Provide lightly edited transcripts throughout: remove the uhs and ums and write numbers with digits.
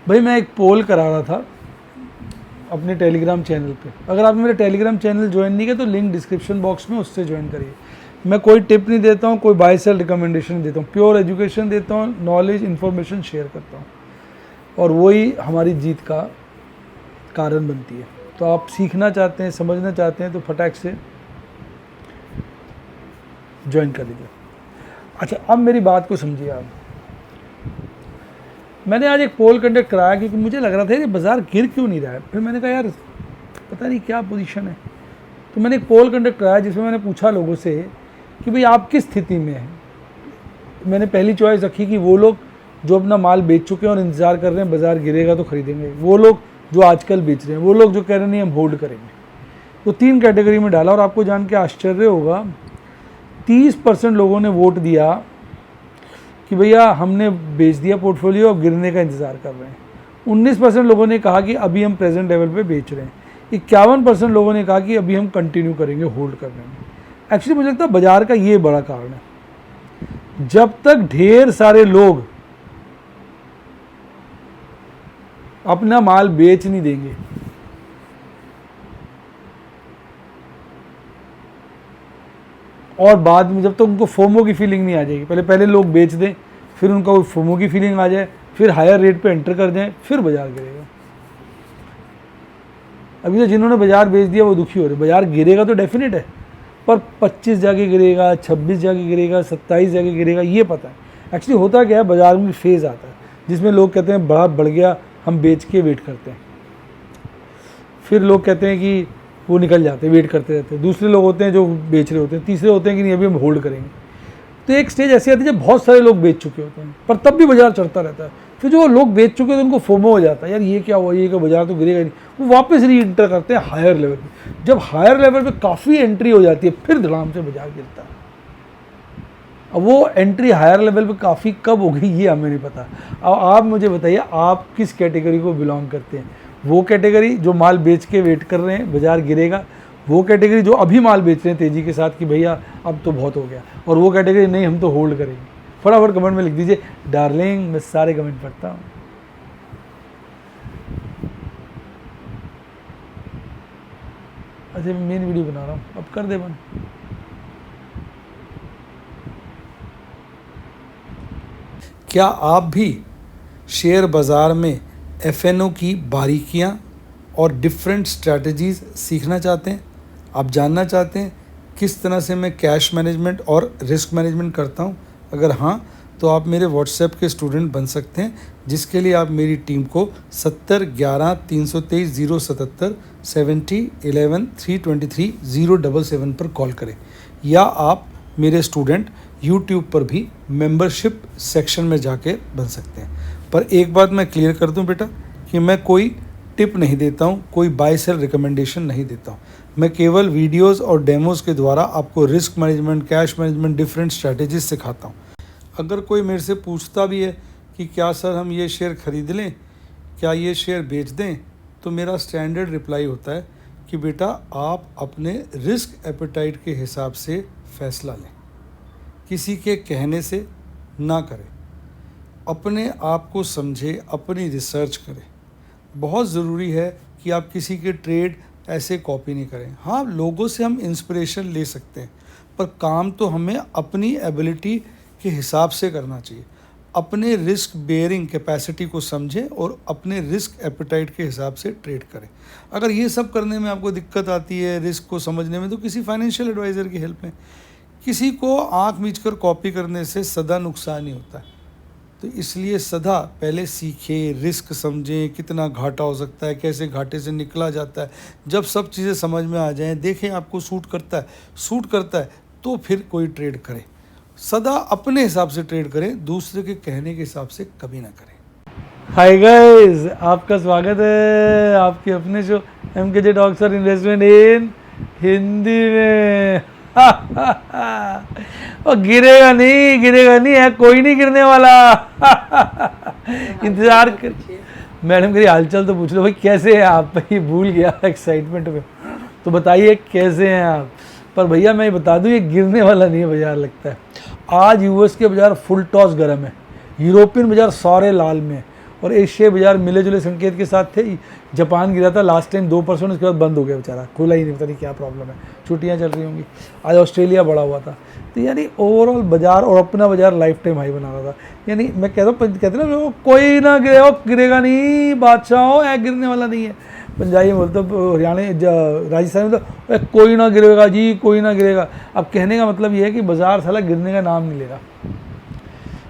भाई मैं एक पोल करा रहा था अपने टेलीग्राम चैनल पे। अगर आपने मेरा टेलीग्राम चैनल ज्वाइन नहीं किया तो लिंक डिस्क्रिप्शन बॉक्स में उससे ज्वाइन करिए। मैं कोई टिप नहीं देता हूँ, कोई बाय सेल रिकमेंडेशन देता हूँ, प्योर एजुकेशन देता हूँ, नॉलेज इन्फॉर्मेशन शेयर करता हूँ और वही हमारी जीत का कारण बनती है। तो आप सीखना चाहते हैं, समझना चाहते हैं तो फटाक से ज्वाइन कर लीजिए। अच्छा, अब मेरी बात को समझिए आप। मैंने आज एक पोल कंडक्ट कराया क्योंकि मुझे लग रहा था कि बाज़ार गिर क्यों नहीं रहा है। फिर मैंने कहा यार पता नहीं क्या पोजीशन है, तो मैंने एक पोल कंडक्ट कराया जिसमें मैंने पूछा लोगों से कि भाई आप किस स्थिति में हैं। मैंने पहली चॉइस रखी कि वो लोग जो अपना माल बेच चुके हैं और इंतज़ार कर रहे हैं बाज़ार गिरेगा तो ख़रीदेंगे, वो लोग जो आजकल बेच रहे हैं, वो लोग जो कह रहे नहीं हम होल्ड करेंगे। तो 3 कैटेगरी में डाला और आपको जान के आश्चर्य होगा 30% लोगों ने वोट दिया कि भैया हमने बेच दिया पोर्टफोलियो, अब गिरने का इंतज़ार कर रहे हैं। 19% लोगों ने कहा कि अभी हम प्रेजेंट लेवल पे बेच रहे हैं। 51% लोगों ने कहा कि अभी हम कंटिन्यू करेंगे, होल्ड कर रहे हैं। एक्चुअली मुझे लगता है बाज़ार का ये बड़ा कारण है। जब तक ढेर सारे लोग अपना माल बेच नहीं देंगे, और बाद में जब तक उनको फोमो की फीलिंग नहीं आ जाएगी, पहले लोग बेच दें, फिर उनका वो फोमो की फीलिंग आ जाए, फिर हायर रेट पे एंटर कर जाएं, फिर बाजार गिरेगा। अभी तो जिन्होंने बाजार बेच दिया वो दुखी हो रहे। बाजार गिरेगा तो डेफिनेट है, पर 25 जाके गिरेगा, 26 जाके गिरेगा, 27 जाके गिरेगा, ये पता है। एक्चुअली होता क्या है, बाजार में फेज़ आता है जिसमें लोग कहते हैं बड़ा बढ़ गया, हम बेच के वेट करते हैं। फिर लोग कहते हैं कि वो निकल जाते हैं, वेट करते रहते हैं। दूसरे लोग होते हैं जो बेच रहे होते हैं। तीसरे होते हैं कि नहीं अभी हम होल्ड करेंगे। तो एक स्टेज ऐसी आती है जब बहुत सारे लोग बेच चुके होते हैं पर तब भी बाजार चढ़ता रहता है। फिर जो लोग बेच चुके हैं तो उनको फोमो हो जाता है, यार ये क्या हुआ, ये क्या बाजार तो गिरेगा नहीं। वो वापस री एंटर करते हैं हायर लेवल पे। जब हायर लेवल पे काफ़ी एंट्री हो जाती है फिर धड़ाम से बाजार गिरता है। अब वो एंट्री हायर लेवल पे काफ़ी कब हो गई ये हमें नहीं पता। अब आप मुझे बताइए आप किस कैटेगरी को बिलोंग करते हैं। वो कैटेगरी जो माल बेच के वेट कर रहे हैं बाजार गिरेगा, वो कैटेगरी जो अभी माल बेच रहे हैं तेज़ी के साथ कि भैया अब तो बहुत हो गया, और वो कैटेगरी नहीं हम तो होल्ड करेंगे। फटाफट कमेंट में लिख दीजिए डार्लिंग, मैं सारे कमेंट पढ़ता हूँ। अच्छा मैं मेन वीडियो बना रहा हूँ, अब कर दे बंद। क्या आप भी शेयर बाज़ार में एफएनओ की बारीकियाँ और डिफरेंट स्ट्रैटेजीज़ सीखना चाहते हैं? आप जानना चाहते हैं किस तरह से मैं कैश मैनेजमेंट और रिस्क मैनेजमेंट करता हूं? अगर हाँ तो आप मेरे व्हाट्सएप के स्टूडेंट बन सकते हैं, जिसके लिए आप मेरी टीम को 70 11 323 077 70 11 323 077 पर कॉल करें, या आप मेरे स्टूडेंट यूट्यूब पर भी मेंबरशिप सेक्शन में जाके बन सकते हैं। पर एक बात मैं क्लियर कर दूं बेटा कि मैं कोई टिप नहीं देता हूं, कोई बाय सेल रिकमेंडेशन नहीं देता हूं। मैं केवल वीडियोस और डेमोज़ के द्वारा आपको risk management, cash management, different strategies सिखाता हूं। अगर कोई मेरे से पूछता भी है कि क्या सर हम ये शेयर ख़रीद लें, क्या ये शेयर बेच दें, तो मेरा स्टैंडर्ड रिप्लाई होता है कि बेटा आप अपने रिस्क एपेटाइट के हिसाब से फ़ैसला लें, किसी के कहने से ना करें, अपने आप को समझे, अपनी रिसर्च करें। बहुत ज़रूरी है कि आप किसी के ट्रेड ऐसे कॉपी नहीं करें। हाँ, लोगों से हम इंस्पिरेशन ले सकते हैं, पर काम तो हमें अपनी एबिलिटी के हिसाब से करना चाहिए। अपने रिस्क बेयरिंग कैपेसिटी को समझें और अपने रिस्क एपेटाइट के हिसाब से ट्रेड करें। अगर ये सब करने में आपको दिक्कत आती है, रिस्क को समझने में, तो किसी फाइनेंशियल एडवाइज़र की हेल्प लें। किसी को आँख मीच कर कॉपी करने से सदा नुकसान ही होता है। तो इसलिए सदा पहले सीखें, रिस्क समझें, कितना घाटा हो सकता है, कैसे घाटे से निकला जाता है। जब सब चीज़ें समझ में आ जाएं, देखें आपको सूट करता है तो फिर कोई ट्रेड करें। सदा अपने हिसाब से ट्रेड करें, दूसरे के कहने के हिसाब से कभी ना करें। हाय गाइस, आपका स्वागत है आपके अपने show MKJ talks for investment इन हिंदी में। और गिरेगा नहीं है, कोई नहीं गिरने वाला। इंतजार कर। मैडम करी हालचाल तो पूछ लो भाई, कैसे हैं आप? भाई भूल गया एक्साइटमेंट में। तो बताइए कैसे हैं आप? पर भैया मैं बता दूं ये गिरने वाला नहीं है बाजार, लगता है। आज यूएस के बाजार फुल टॉस गर्म है, यूरोपियन बाजार सारे लाल में है, और एशिया बाजार मिले जुले संकेत के साथ थे। जापान गिरा था लास्ट टाइम 2%, उसके बाद बंद हो गया बेचारा, खुला ही नहीं, पता नहीं क्या प्रॉब्लम है, छुट्टियां चल रही होंगी। आज ऑस्ट्रेलिया बढ़ा हुआ था। तो यानी ओवरऑल बाजार और अपना बाजार लाइफ टाइम हाई बना रहा था। यानी मैं कहता हूँ, कहते ना लोग, कोई ना गिरे, गिरेगा नहीं बादशाह हो, गिरने वाला नहीं है। पंजाबी में बोलते, हरियाणा राजस्थान में तो कोई ना गिरेगा जी, कोई ना गिरेगा। अब कहने का मतलब ये है कि बाजार साला गिरने का नाम नहीं लेगा।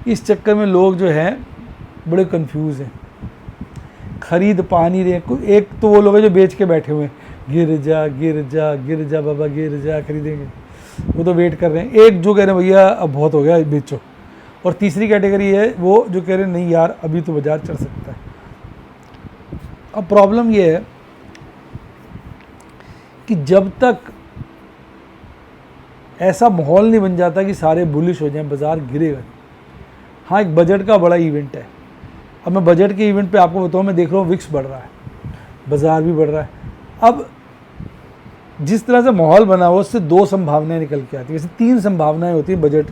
इस चक्कर में लोग जो हैं बड़े कंफ्यूज हैं, खरीद पा नहीं रहे। एक तो वो लोग हैं जो बेच के बैठे हुए हैं, गिर जा गिर जा गिर जा बाबा गिर जा, खरीदेंगे, वो तो वेट कर रहे हैं। एक जो कह रहे हैं भैया अब बहुत हो गया बेचो, और तीसरी कैटेगरी है वो जो कह रहे हैं नहीं यार अभी तो बाजार चढ़ सकता है। अब प्रॉब्लम ये है कि जब तक ऐसा माहौल नहीं बन जाता कि सारे बुलिश हो जाएं, बाजार गिरेगा नहीं। हाँ, एक बजट का बड़ा इवेंट है। अब मैं बजट के इवेंट पे आपको बताऊँ, मैं देख रहा हूँ विक्स बढ़ रहा है, बाजार भी बढ़ रहा है। अब जिस तरह से माहौल बना हुआ उससे दो संभावनाएं निकल के आती है। वैसे तीन संभावनाएं होती है बजट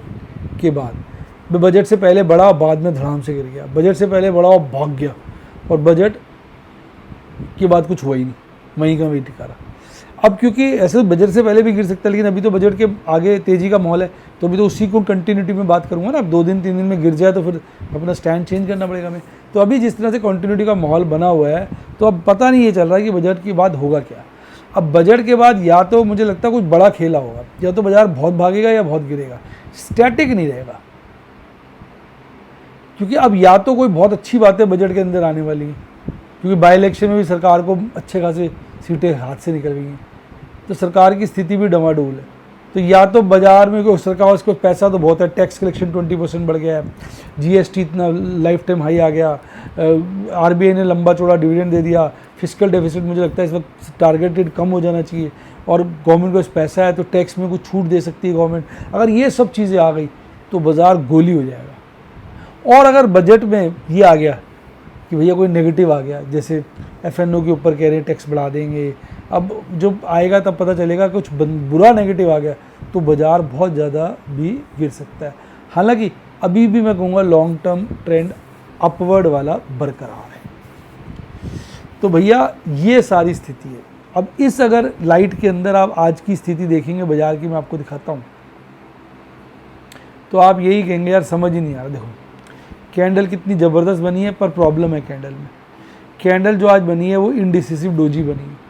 के बाद। बजट से पहले बढ़ा, बाद में धड़ाम से गिर गया, बजट से पहले बढ़ा और भाग गया, और बजट के बाद कुछ हुआ ही नहीं, वहीं का वहीं टिका रहा। अब क्योंकि ऐसे तो बजट से पहले भी गिर सकता है, लेकिन अभी तो बजट के आगे तेज़ी का माहौल है, तो अभी तो उसी को कंटिन्यूटी में बात करूंगा ना। अब 2 दिन 3 दिन में गिर जाए तो फिर अपना स्टैंड चेंज करना पड़ेगा हमें। तो अभी जिस तरह से कंटिन्यूटी का माहौल बना हुआ है, तो अब पता नहीं ये चल रहा है कि बजट के बाद होगा क्या। अब बजट के बाद या तो मुझे लगता है कुछ बड़ा खेला होगा, या तो बाजार बहुत भागेगा या बहुत गिरेगा, स्टैटिक नहीं रहेगा। क्योंकि अब या तो कोई बहुत अच्छी बातें बजट के अंदर आने वाली हैं, क्योंकि बाई इलेक्शन में भी सरकार को अच्छे खासे सीटें हाथ से निकल गई हैं, तो सरकार की स्थिति भी डमाडोल है। तो या तो बाजार में कोई सरकार, उसको पैसा तो बहुत है, टैक्स कलेक्शन 20% बढ़ गया है, जीएसटी इतना लाइफ टाइम हाई आ गया, आरबीआई ने लंबा चौड़ा डिविडेंड दे दिया, फिस्कल डेफिसिट मुझे लगता है इस वक्त टारगेटेड कम हो जाना चाहिए, और गवर्नमेंट को पैसा है तो टैक्स में कुछ छूट दे सकती है गवर्नमेंट। अगर ये सब चीज़ें आ गई तो बाजार गोली हो जाएगा। और अगर बजट में ये आ गया कि भैया कोई नेगेटिव आ गया, जैसे एफएनओ के ऊपर कह रहे हैं टैक्स बढ़ा देंगे, अब जो आएगा तब पता चलेगा कुछ बुरा नेगेटिव आ गया तो बाजार बहुत ज़्यादा भी गिर सकता है। हालांकि अभी भी मैं कहूँगा लॉन्ग टर्म ट्रेंड अपवर्ड वाला बरकरार है। तो भैया ये सारी स्थिति है। अब इस अगर लाइट के अंदर आप आज की स्थिति देखेंगे बाजार की, मैं आपको दिखाता हूँ, तो आप यही कहेंगे यार समझ ही नहीं आ रहा। देखो कैंडल कितनी ज़बरदस्त बनी है, पर प्रॉब्लम है कैंडल में। कैंडल जो आज बनी है वो इंडिसिसिव डोजी बनी है।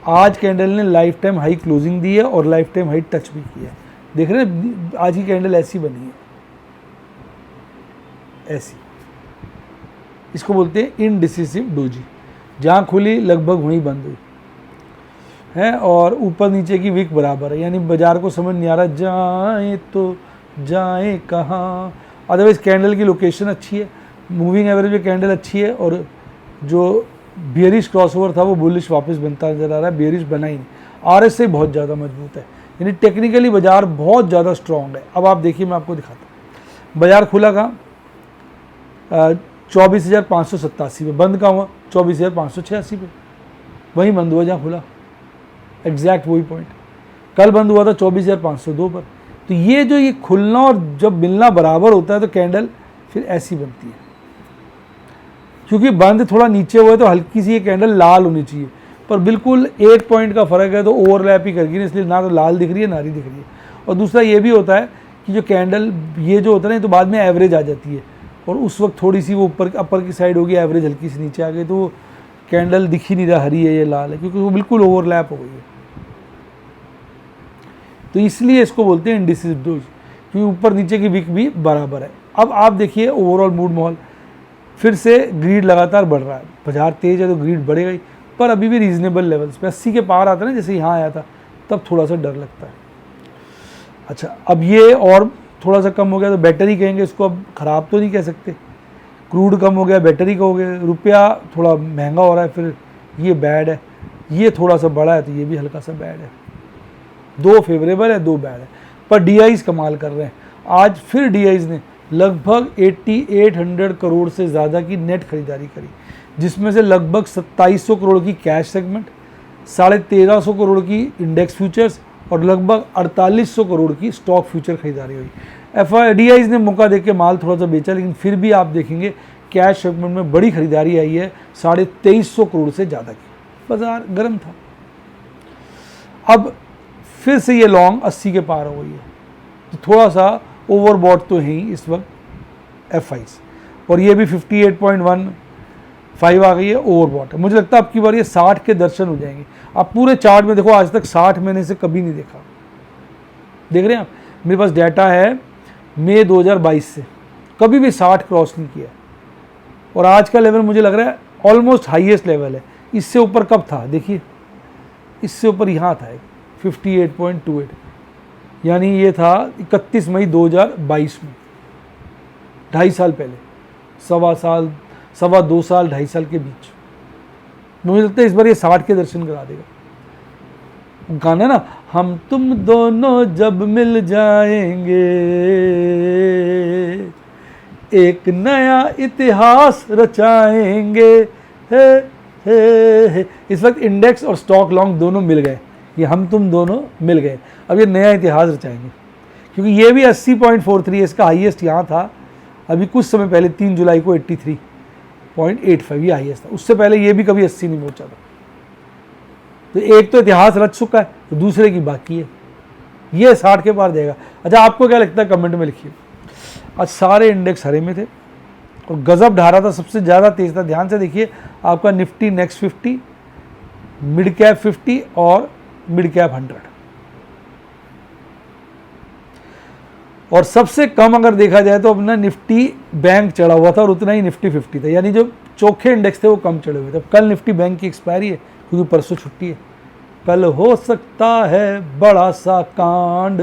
आज कैंडल ने लाइफ टाइम हाई क्लोजिंग दी है और लाइफ टाइम हाई टच भी किया है। देख रहे हैं आज की कैंडल ऐसी बनी है, ऐसी, इसको बोलते हैं इंडिसिसिव डोजी। जहाँ खुली लगभग वहीं बंद हुई है, और ऊपर नीचे की विक बराबर है, यानी बाजार को समझ नहीं आ रहा जाए तो जाए कहाँ। अदरवाइज कैंडल की लोकेशन अच्छी है, मूविंग एवरेज में कैंडल अच्छी है, और जो बियरिश क्रॉसओवर था वो बुलिश वापस बनता नजर आ रहा है, बियरिश बना ही नहीं। आरएसआई बहुत ज़्यादा मजबूत है, यानी टेक्निकली बाजार बहुत ज़्यादा स्ट्रॉन्ग है। अब आप देखिए, मैं आपको दिखाता हूँ बाजार खुला कहाँ, 24,587 पे, बंद कहाँ हुआ 24,586 पे, वहीं बंद हुआ जहाँ खुला, एग्जैक्ट वही पॉइंट। कल बंद हुआ था 24,502 पर। तो ये खुलना और जब मिलना बराबर होता है तो कैंडल फिर ऐसी बनती है। क्योंकि बंद थोड़ा नीचे हुआ है तो हल्की सी ये कैंडल लाल होनी चाहिए, पर बिल्कुल 1 पॉइंट का फर्क है तो ओवरलैप ही करगी, इसलिए ना तो लाल दिख रही है ना हरी दिख रही है। और दूसरा ये भी होता है कि जो कैंडल ये जो होता है ना, तो बाद में एवरेज आ जाती है, और उस वक्त थोड़ी सी वो ऊपर अपर की साइड होगी, एवरेज हल्की सी नीचे आ गई, तो कैंडल दिख ही नहीं रहा हरी है ये लाल है, क्योंकि वो बिल्कुल ओवरलैप हो गई है। तो इसलिए इसको बोलते हैं इंडिसिसिव डोज, क्योंकि ऊपर नीचे की विक भी बराबर है। अब आप देखिए ओवरऑल मूड माहौल, फिर से ग्रीड लगातार बढ़ रहा है, बाजार तेज है तो ग्रीड बढ़ेगा ही, पर अभी भी रीजनेबल लेवल्स पे 80 के पार आता है ना, जैसे यहाँ आया था तब थोड़ा सा डर लगता है। अच्छा, अब ये और थोड़ा सा कम हो गया तो बेटर ही कहेंगे इसको, अब ख़राब तो नहीं कह सकते। क्रूड कम हो गया, बेटर ही कहोगे, रुपया थोड़ा महंगा हो रहा है, फिर ये बैड है। ये थोड़ा सा बड़ा है तो ये भी हल्का सा बैड है। 2 फेवरेबल है, 2 बैड है, पर डीआईज कमाल कर रहे हैं। आज फिर डीआईज ने लगभग 8800 करोड़ से ज़्यादा की नेट खरीदारी करी, जिसमें से लगभग 2700 करोड़ की कैश सेगमेंट, 1350 करोड़ की इंडेक्स फ्यूचर्स और लगभग 4800 करोड़ की स्टॉक फ्यूचर खरीदारी हुई। एफआईडीआईज ने मौका देके माल थोड़ा सा बेचा, लेकिन फिर भी आप देखेंगे कैश सेगमेंट में बड़ी खरीदारी आई है, 2350 करोड़ से ज़्यादा की, बाजार गर्म था। अब फिर से ये लॉन्ग 80 के पार हो गई है, तो थोड़ा सा ओवरबॉट तो है ही इस वक्त एफआईस, और ये भी 58.15 आ गई है, ओवरबॉट है। मुझे लगता है आपकी बार ये 60 के दर्शन हो जाएंगे। आप पूरे चार्ट में देखो, आज तक 60 मैंने से कभी नहीं देखा। देख रहे हैं आप, मेरे पास डाटा है मई 2022 से, कभी भी 60 क्रॉस नहीं किया, और आज का लेवल मुझे लग रहा है ऑलमोस्ट हाईएस्ट लेवल है। इससे ऊपर कब था देखिए, इससे ऊपर यहाँ था 58.28, यानी ये था 31 मई 2022 में, 2.5 साल पहले, 2.5 साल 2.5 साल के बीच। मुझे लगता है इस बार ये 60 के दर्शन करा देगा। गाना ना, हम तुम दोनों जब मिल जाएंगे एक नया इतिहास रचाएंगे, हे हे। इस वक्त इंडेक्स और स्टॉक लॉन्ग दोनों मिल गए, ये हम तुम दोनों मिल गए, अब ये नया इतिहास रचाएंगे, क्योंकि ये भी 80.43 है, इसका हाईएस्ट यहाँ था अभी कुछ समय पहले 3 जुलाई को 83.85 ये हाईएस्ट था। उससे पहले ये भी कभी 80 नहीं पहुंचा था। तो एक तो इतिहास रच चुका है, तो दूसरे की बाकी है, ये 60 के पार जाएगा। अच्छा, आपको क्या लगता है कमेंट में लिखिए। आज सारे इंडेक्स हरे में थे और गजब ढारा था, सबसे ज़्यादा तेज था। ध्यान से देखिए, आपका निफ्टी नेक्स्ट 50, मिड कैप 50 और मिड कैप 100, और सबसे कम अगर देखा जाए तो अपना निफ्टी बैंक चढ़ा हुआ था और उतना ही निफ्टी 50 था, यानी जो चोखे इंडेक्स थे वो कम चढ़े हुए थे। कल निफ्टी बैंक की एक्सपायरी है, क्योंकि परसों छुट्टी है। कल हो सकता है बड़ा सा कांड,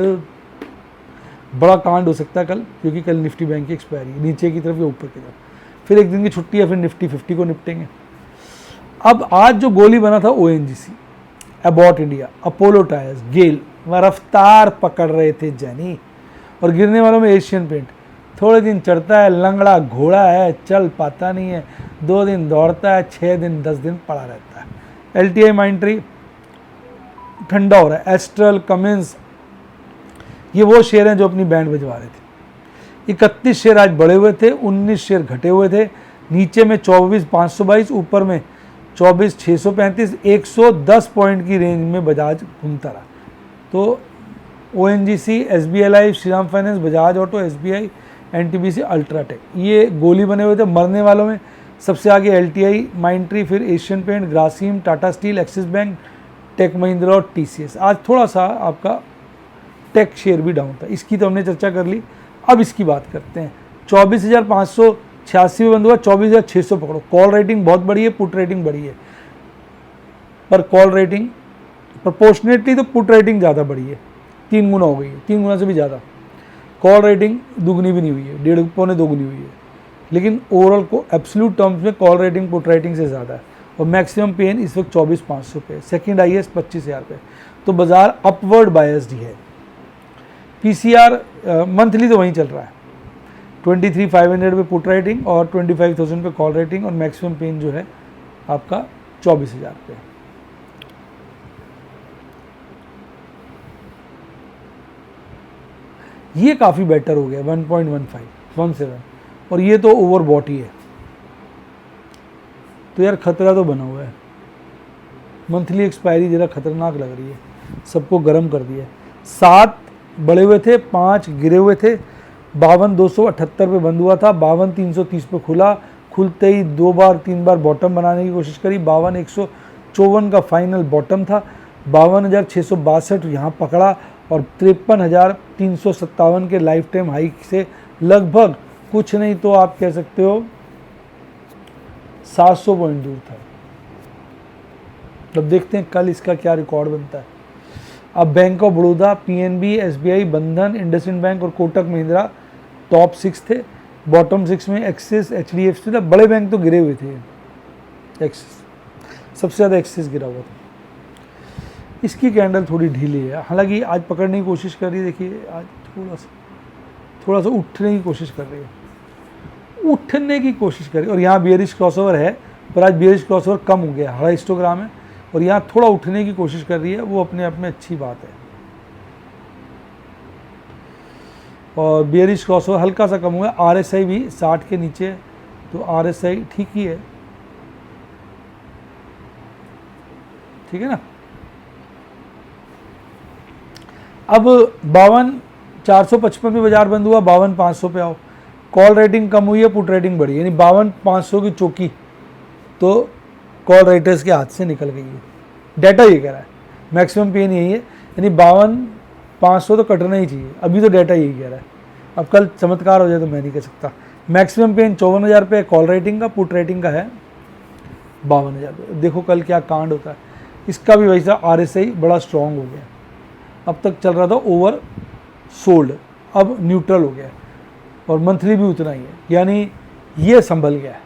बड़ा कांड हो सकता है कल, क्योंकि कल निफ्टी बैंक की एक्सपायरी है, नीचे की तरफ या ऊपर की तरफ। फिर एक दिन की छुट्टी है, फिर निफ्टी 50 को निपटेंगे। अब आज जो गोली बना था ओएनजीसी, अबॉट इंडिया, अपोलो टायर्स, गेल, रफ्तार पकड़ रहे थे जैनी, और गिरने वालों में एशियन पेंट। थोड़े दिन चढ़ता है, लंगड़ा घोड़ा है, चल पाता नहीं है, 2 दिन दौड़ता है, 6 दिन 10 दिन पड़ा रहता है। एलटीआई माइंट्री ठंडा हो रहा है। एस्ट्रल, कमिंस, ये वो शेयर हैं जो अपनी बैंड बजवा रहे थे। 31 शेयर आज बढ़े हुए थे, 19 शेयर घटे हुए थे। नीचे में 24,522, ऊपर में 24,635, 110 पॉइंट की रेंज में बजाज घूमता रहा। तो ONGC, SBI life, Shriram finance, Bajaj auto, SBI, NTPC, UltraTech, ये गोली बने हुए थे। मरने वालों में सबसे आगे एलटीआई, माइंट्री, फिर Asian paint, Grasim, Tata steel, Axis bank, tech Mahindra और टीसीएस। आज थोड़ा सा आपका टेक शेयर भी डाउन था, इसकी तो हमने चर्चा कर ली। अब इसकी बात करते हैं। 24,586 में बंद हुआ, 24,600 पकड़ो। कॉल रेटिंग बहुत बड़ी है, पुट रेटिंग बड़ी है, पर कॉल रेटिंग प्रोपोर्शनेटली तो पुट रेटिंग ज़्यादा बड़ी है, 3 गुना हो गई है, 3 गुना से भी ज़्यादा। कॉल रेटिंग दुगनी भी नहीं हुई है, 1.5 पौने 2 गुनी हुई है, लेकिन ओवरऑल को एब्सोल्यूट टर्म्स में कॉल रेटिंग पुट रेटिंग से ज़्यादा है। और मैक्सिमम पेन इस वक्त 24,500 पे, सेकंड हाईएस्ट 25,000 पे। तो बाजार अपवर्ड बायस्ड ही है। पीसीआर मंथली तो वहीं चल रहा है, 23,500 पे पुट रेटिंग और 25,000 पे कॉल रेटिंग, और मैक्सिमम पेन जो है आपका 24,000 पे। ये काफ़ी बेटर हो गया, 1.1517, और ये तो ओवरबॉट ही है। तो यार खतरा तो बना हुआ है। मंथली एक्सपायरी ज़रा खतरनाक लग रही है, सबको गर्म कर दिया है। 7 बढ़े हुए थे, 5 गिरे हुए थे। 52,278 पे बंद हुआ था, 52,330 पे खुला। खुलते ही 2 बार 3 बार बॉटम बनाने की कोशिश करी। 52,154 का फाइनल बॉटम था। 52,662 यहाँ पकड़ा, और 53,357 के लाइफ टाइम हाई से लगभग कुछ नहीं तो आप कह सकते हो 700 पॉइंट दूर था। अब देखते हैं कल इसका क्या रिकॉर्ड बनता है। अब bank of Baroda, PNB, SBI, बंधन, इंडसइंड बैंक और कोटक महिंद्रा टॉप 6 थे। बॉटम 6 में एक्सिस, एचडीएफसी था। बड़े बैंक तो गिरे हुए थे, एक्सिस सबसे ज़्यादा एक्सिस गिरा हुआ था। इसकी कैंडल थोड़ी ढीली है, हालांकि आज पकड़ने की कोशिश कर रही है। देखिए आज थोड़ा सा उठने की कोशिश कर रही है, और यहाँ बियरिश क्रॉसओवर है, पर आज बियरिश क्रॉसओवर कम हो गया, हरा हिस्टोग्राम है, और यहाँ थोड़ा उठने की कोशिश कर रही है, वो अपने आप में अच्छी बात है। और बियरिश क्रॉसओवर हल्का सा कम हुआ है। आरएसआई भी 60 के नीचे तो RSI ठीक ही है, ठीक है ना। अब 52,455 में बाजार बंद हुआ, 52,500 पे आओ, कॉल रेटिंग कम हुई है, पुट रेटिंग बढ़ी, यानी 52,500 की चौकी तो कॉल राइटर्स के हाथ से निकल गई है। डाटा ये कह रहा है, मैक्सिमम पेन यही है, यानी 52,500 तो कटना ही चाहिए, अभी तो डाटा यही कह रहा है। अब कल चमत्कार हो जाए तो मैं नहीं कह सकता। मैक्सिमम पेन 54,000 पे कॉल रेटिंग का, पुट रेटिंग का है 52,000 पे। देखो कल क्या कांड होता है। इसका भी वैसा RSI बड़ा स्ट्रॉन्ग हो गया, अब तक चल रहा था ओवर सोल्ड, अब न्यूट्रल हो गया और मंथली भी उतना ही है, यानी ये संभल गया है,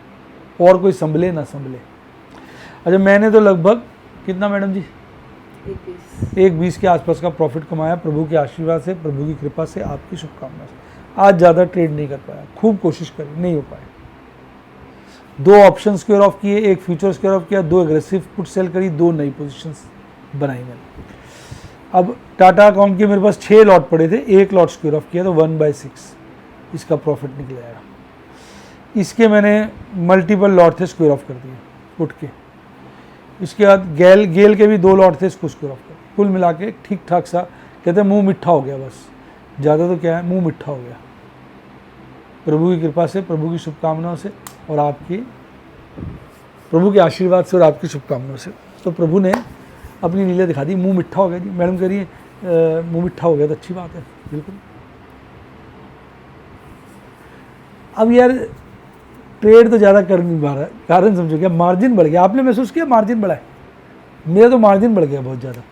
और कोई संभले ना संभले। अच्छा, मैंने तो लगभग कितना मैडम जी 1.20 के आसपास का प्रॉफिट कमाया, प्रभु के आशीर्वाद से, प्रभु की कृपा से, आपकी शुभकामना से। आज ज़्यादा ट्रेड नहीं कर पाया, खूब कोशिश करी, नहीं हो पाया। 2 ऑप्शन स्क्वायर ऑफ किए, 1 फ्यूचर स्क्वायर ऑफ किया, 2 एग्रेसिव पुट सेल करी, 2 नई पोजीशंस बनाई मैंने। अब टाटा कॉम के मेरे पास 6 लॉट पड़े थे, 1 लॉट स्क्वायर ऑफ किया तो 1/6 इसका प्रॉफिट निकल आएगा। इसके मैंने मल्टीपल लॉट थे, स्क्वायर ऑफ कर दिए पुट के। इसके बाद गेल के भी 2 लॉट थे, इसको स्क्वायर ऑफ कर। कुल मिला के ठीक ठाक सा, कहते हैं मुंह मिठा हो गया, बस ज़्यादा तो क्या है, मुंह मिठा हो गया प्रभु की कृपा से, प्रभु की शुभकामनाओं से और आपकी, प्रभु के आशीर्वाद से और आपकी शुभकामनाओं से। तो प्रभु ने अपनी लीला दिखा दी, मुंह मिठा हो गया जी। मैडम कह रही है मुंह मिठा हो गया तो अच्छी बात है, बिल्कुल। अब यार ट्रेड तो ज़्यादा कर नहीं पा रहा है, कारण समझो क्या, मार्जिन बढ़ गया। आपने महसूस किया मार्जिन बढ़ा है? मेरा तो मार्जिन बढ़ गया बहुत ज़्यादा,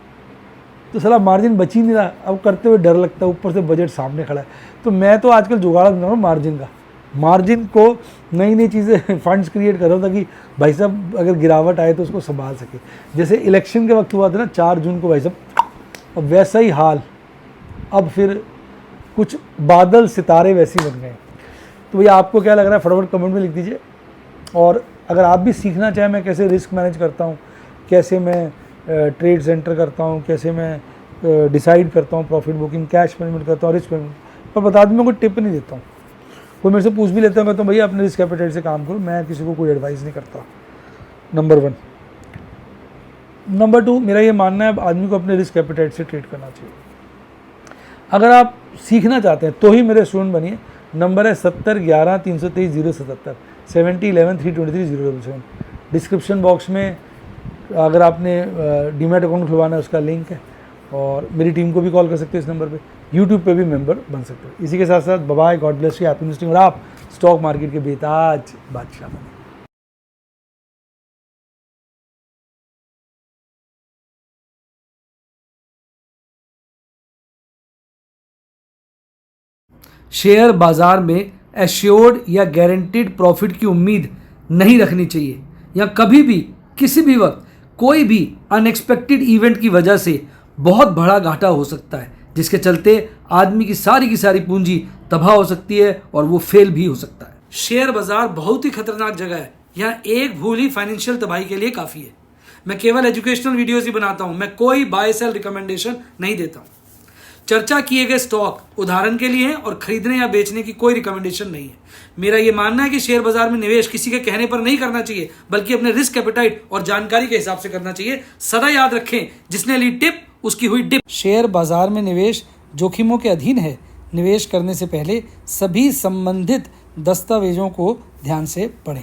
तो साला मार्जिन बच ही नहीं रहा। अब करते हुए डर लगता है, ऊपर से बजट सामने खड़ा है। तो मैं तो आजकल जुगाड़ बना रहा हूँ मार्जिन का, मार्जिन को नई नई चीज़ें फंड्स क्रिएट कर रहा हूँ ताकि भाई साहब अगर गिरावट आए तो उसको संभाल सके। जैसे इलेक्शन के वक्त हुआ था ना 4 जून को भाई साहब, अब वैसा ही हाल, अब फिर कुछ बादल सितारे वैसे बन गए। तो भैया आपको क्या लग रहा है फटाफट कमेंट में लिख दीजिए। और अगर आप भी सीखना चाहें मैं कैसे रिस्क मैनेज करता हूँ, कैसे मैं ट्रेड सेंटर करता हूँ, कैसे मैं डिसाइड करता हूँ प्रॉफिट बुकिंग, कैश मैनेजमेंट करता हूँ, रिस्क मैनेजमेंट, पर बता दूँ मैं कोई टिप नहीं देता हूँ। कोई मेरे से पूछ भी लेता हूँ तो भैया अपने रिस्क एपेटाइट से काम करो, मैं किसी को कोई एडवाइस नहीं करता, नंबर 1। नंबर 2, मेरा ये मानना है आदमी को अपने रिस्क एपेटाइट से ट्रेड करना चाहिए। अगर आप सीखना चाहते हैं तो ही मेरे स्टूडेंट बनिए। नंबर है 7011-323-077, 7011-323-077। डिस्क्रिप्शन बॉक्स में अगर आपने डीमैट अकाउंट खुलवाना है उसका लिंक है, और मेरी टीम को भी कॉल कर सकते हो इस नंबर पे। यूट्यूब पे भी मेंबर बन सकते हो। इसी के साथ साथ bye, God bless you, happy investing, और आप स्टॉक मार्केट के बेताज बादशाह बने। शेयर बाजार में एश्योर्ड या गारंटीड प्रॉफिट की उम्मीद नहीं रखनी चाहिए, या कभी भी किसी भी वक्त कोई भी अनएक्सपेक्टेड इवेंट की वजह से बहुत बड़ा घाटा हो सकता है, जिसके चलते आदमी की सारी पूंजी तबाह हो सकती है और वो फेल भी हो सकता है। शेयर बाजार बहुत ही खतरनाक जगह है, यहाँ एक भूल ही फाइनेंशियल तबाही के लिए काफ़ी है। मैं केवल एजुकेशनल वीडियोस ही बनाता हूँ, मैं कोई बाय सेल रिकमेंडेशन नहीं देता हूँ। चर्चा किए गए स्टॉक उदाहरण के लिए हैं और खरीदने या बेचने की कोई रिकमेंडेशन नहीं है। मेरा यह मानना है कि शेयर बाजार में निवेश किसी के कहने पर नहीं करना चाहिए, बल्कि अपने रिस्क एपेटाइट और जानकारी के हिसाब से करना चाहिए। सदा याद रखें, जिसने ली टिप उसकी हुई डिप। शेयर बाजार में निवेश जोखिमों के अधीन है। निवेश करने से पहले सभी संबंधित दस्तावेजों को ध्यान से पढ़ें।